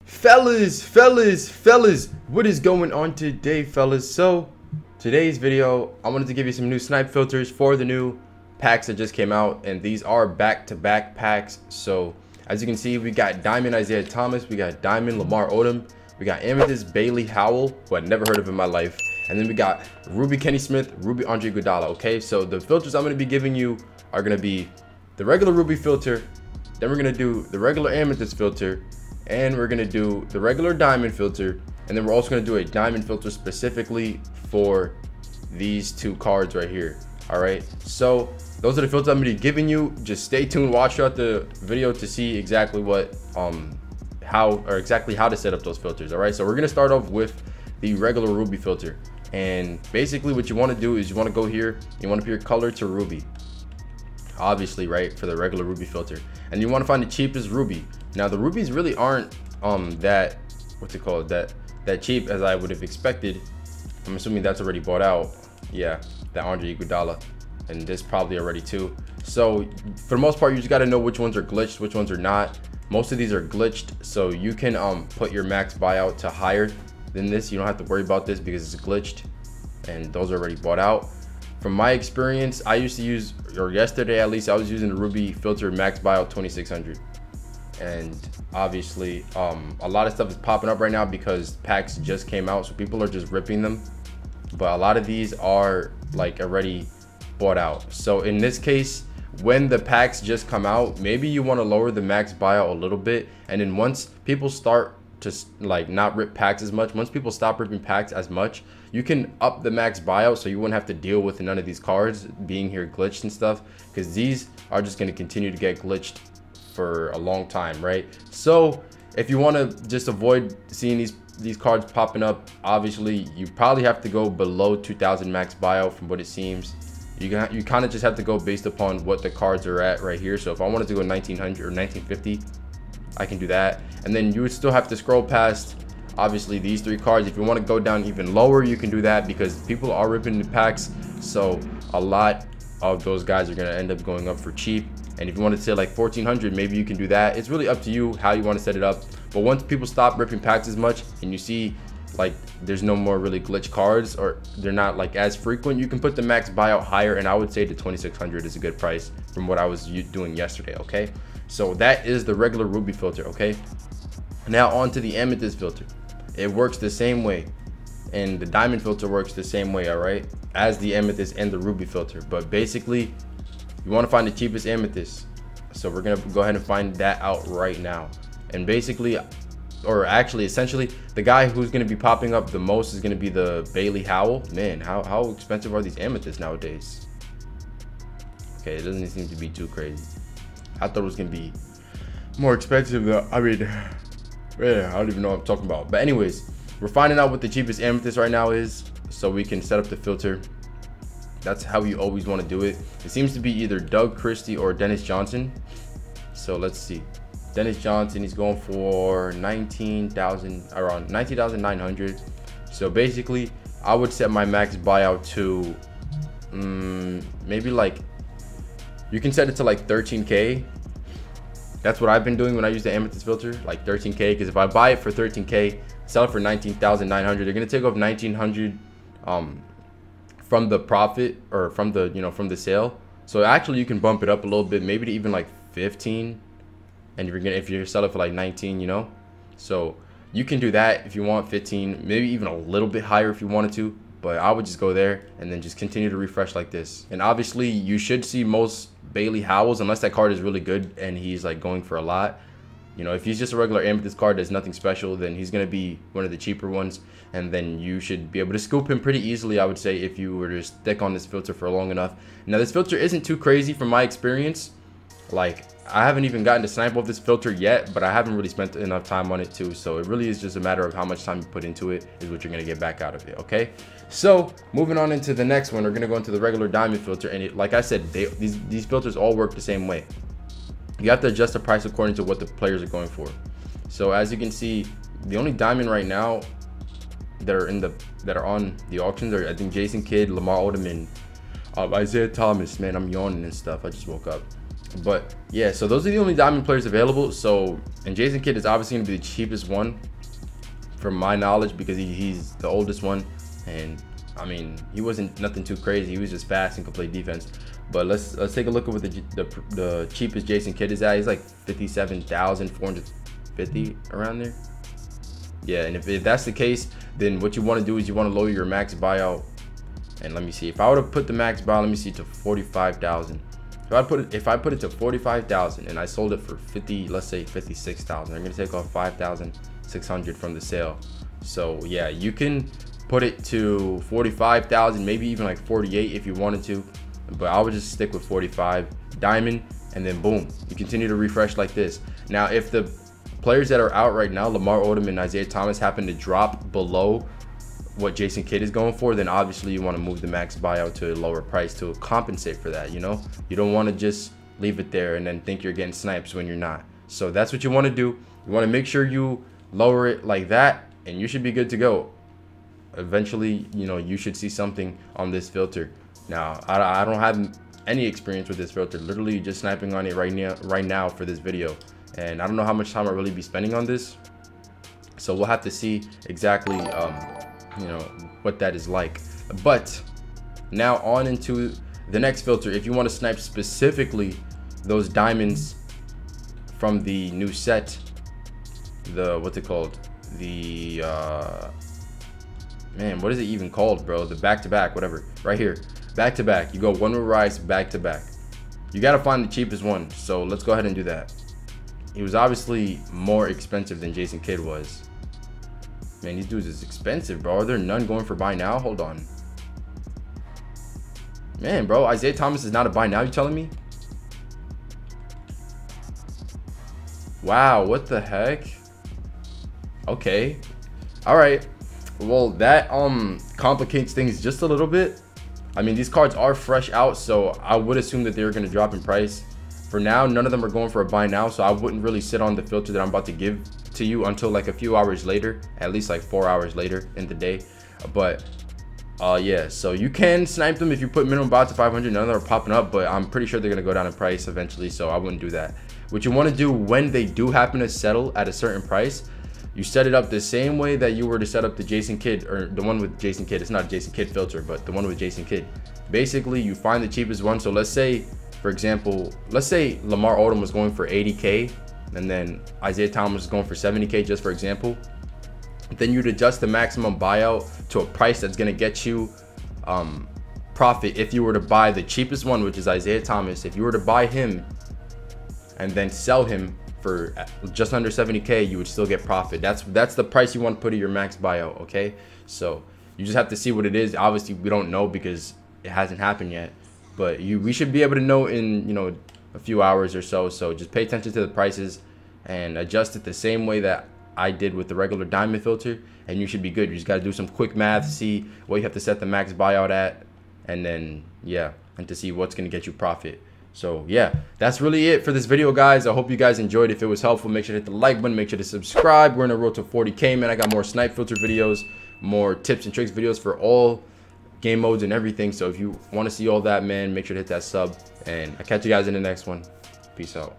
Fellas, what is going on today, fellas? So today's video, I wanted to give you some new snipe filters for the new packs that just came out, and these are back-to-back packs. So as you can see, we got Diamond Isaiah Thomas, we got Diamond Lamar Odom, we got Amethyst Bailey Howell, who I'd never heard of in my life, and then we got Ruby Kenny Smith, Ruby Andre Iguodala. Okay, so the filters I'm going to be giving you are going to be the regular Ruby filter, then we're going to do the regular Amethyst filter, and we're going to do the regular Diamond filter, and then we're also going to do a Diamond filter specifically for these two cards right here. All right, so those are the filters I'm going to be giving you. Just stay tuned, watch throughout the video to see exactly what how to set up those filters. All right, so we're going to start off with the regular Ruby filter, and basically what you want to do is you want to go here, you want to put your color to Ruby, obviously, right, for the regular Ruby filter, and you want to find the cheapest Ruby. Now the rubies really aren't that that cheap as I would have expected. I'm assuming that's already bought out. Yeah, that Andre Iguodala, and this probably already too. So for the most part, you just got to know which ones are glitched, which ones are not. Most of these are glitched, so you can put your max buyout to higher than this. You don't have to worry about this because it's glitched, and those are already bought out. From my experience, I used to use, or yesterday at least, I was using the Ruby filter max buyout 2600. And obviously a lot of stuff is popping up right now because packs just came out, so people are just ripping them, but a lot of these are like already bought out. So in this case, when the packs just come out, maybe you want to lower the max buyout a little bit, and then once people start to like not rip packs as much, once people stop ripping packs as much, you can up the max buyout so you wouldn't have to deal with none of these cards being here glitched and stuff, because these are just going to continue to get glitched for a long time, right? So if you want to just avoid seeing these cards popping up, obviously you probably have to go below 2000 max buyout. From what it seems, you kind of just have to go based upon what the cards are at right here. So if I wanted to go 1900 or 1950, I can do that, and then you would still have to scroll past obviously these three cards. If you want to go down even lower, you can do that because people are ripping the packs, so a lot of those guys are going to end up going up for cheap. And if you want to say like 1400, maybe you can do that. It's really up to you how you want to set it up. But once people stop ripping packs as much and you see like there's no more really glitch cards, or they're not like as frequent, you can put the max buyout higher, and I would say the 2600 is a good price from what I was doing yesterday. Okay, so that is the regular Ruby filter. Okay, now on to the Amethyst filter. It works the same way, and the Diamond filter works the same way, all right, as the Amethyst and the Ruby filter. But basically you want to find the cheapest Amethyst, so we're gonna go ahead and find that out right now. And basically, or actually essentially, the guy who's gonna be popping up the most is gonna be the Bailey Howell. Man, how expensive are these Amethysts nowadays? Okay, it doesn't seem to be too crazy. I thought it was gonna be more expensive though. I mean, yeah, I don't even know what I'm talking about. But anyways, we're finding out what the cheapest Amethyst right now is, so we can set up the filter. That's how you always want to do it. It seems to be either Doug Christie or Dennis Johnson. So let's see. Dennis Johnson, he's going for 19,000, around 19,900. So basically, I would set my max buyout to maybe like, you can set it to like 13K. That's what I've been doing when I use the Amethyst filter, like 13K. Because if I buy it for 13K, sell it for 19,900, they're gonna take off 1,900 from the profit, or from the from the sale. So actually you can bump it up a little bit, maybe to even like 15, and if you're selling for like 19, so you can do that if you want. 15, maybe even a little bit higher if you wanted to, but I would just go there and then just continue to refresh like this. And obviously you should see most Bailey Howells, unless that card is really good and he's like going for a lot. If he's just a regular Amethyst card that's nothing special, then he's going to be one of the cheaper ones, and then you should be able to scoop him pretty easily, I would say, if you were to stick on this filter for long enough. Now this filter isn't too crazy from my experience. Like, I haven't even gotten to snipe off this filter yet, but I haven't really spent enough time on it too, so it really is just a matter of how much time you put into it is what you're going to get back out of it. Okay, so moving on into the next one, we're going to go into the regular Diamond filter, and like I said, these filters all work the same way. You have to adjust the price according to what the players are going for. So as you can see, the only Diamond right now that are on the auctions are, I think, Jason Kidd, Lamar Odom, and Isaiah Thomas. Man, I'm yawning and stuff. I just woke up. But yeah, so those are the only diamond players available. So, and Jason Kidd is obviously gonna be the cheapest one from my knowledge, because he's the oldest one. And I mean, he wasn't nothing too crazy. He was just fast and could play defense. But let's take a look at what the cheapest Jason Kidd is at. He's like 57,450 around there. Yeah, and if that's the case, then what you want to do is you want to lower your max buyout. And let me see, if I were to put the max buyout, let me see, to 45,000. If I put it to 45,000 and I sold it for 50, let's say 56,000, I'm gonna take off 5,600 from the sale. So yeah, you can put it to 45,000, maybe even like 48 if you wanted to, but I would just stick with 45 diamond, and then boom, you continue to refresh like this. Now, if the players that are out right now, Lamar Odom and Isaiah Thomas, happen to drop below what Jason Kidd is going for, then obviously you want to move the max buyout to a lower price to compensate for that. You know, you don't want to just leave it there and then think you're getting snipes when you're not. So that's what you want to do. You want to make sure you lower it like that, and you should be good to go. Eventually, you know, you should see something on this filter. Now, I don't have any experience with this filter, literally just sniping on it right now for this video, and I don't know how much time I'll really be spending on this, so we'll have to see exactly you know, what that is like. But now on into the next filter. If you want to snipe specifically those diamonds from the new set, the what's it called, the man, what is it even called, bro? The back-to-back, whatever. Right here, back-to-back. You go one with Rice, back-to-back. You got to find the cheapest one, so let's go ahead and do that. He was obviously more expensive than Jason Kidd was. Man, these dudes is expensive, bro. Are there none going for buy now? Hold on. Man, bro, Isaiah Thomas is not a buy now, you telling me? Wow, what the heck? Okay. All right. Well, that complicates things just a little bit. I mean, these cards are fresh out, so I would assume that they're going to drop in price. For now, none of them are going for a buy now, so I wouldn't really sit on the filter that I'm about to give to you until like a few hours later, at least like 4 hours later in the day. But yeah, so you can snipe them if you put minimum buy to 500. None of them are popping up, but I'm pretty sure they're going to go down in price eventually, so I wouldn't do that. What you want to do when they do happen to settle at a certain price, you set it up the same way that you were to set up the Jason Kidd, or the one with Jason Kidd. It's not a Jason Kidd filter, but the one with Jason Kidd. Basically, you find the cheapest one. So let's say, for example, let's say Lamar Odom was going for 80K, and then Isaiah Thomas was going for 70K, just for example. Then you'd adjust the maximum buyout to a price that's going to get you profit. If you were to buy the cheapest one, which is Isaiah Thomas, if you were to buy him and then sell him for just under 70K, you would still get profit. That's the price you want to put in your max buyout. Okay, so you just have to see what it is. Obviously, we don't know because it hasn't happened yet, but we should be able to know in, you know, a few hours or so. So just pay attention to the prices and adjust it the same way that I did with the regular diamond filter, and you should be good. You just got to do some quick math, see what you have to set the max buyout at, and then yeah, and to see what's going to get you profit. So yeah, that's really it for this video, guys. I hope you guys enjoyed. If it was helpful, make sure to hit the like button, make sure to subscribe. We're on a road to 40K, man. I got more snipe filter videos, more tips and tricks videos for all game modes and everything. So if you want to see all that, man, make sure to hit that sub, and I'll catch you guys in the next one. Peace out.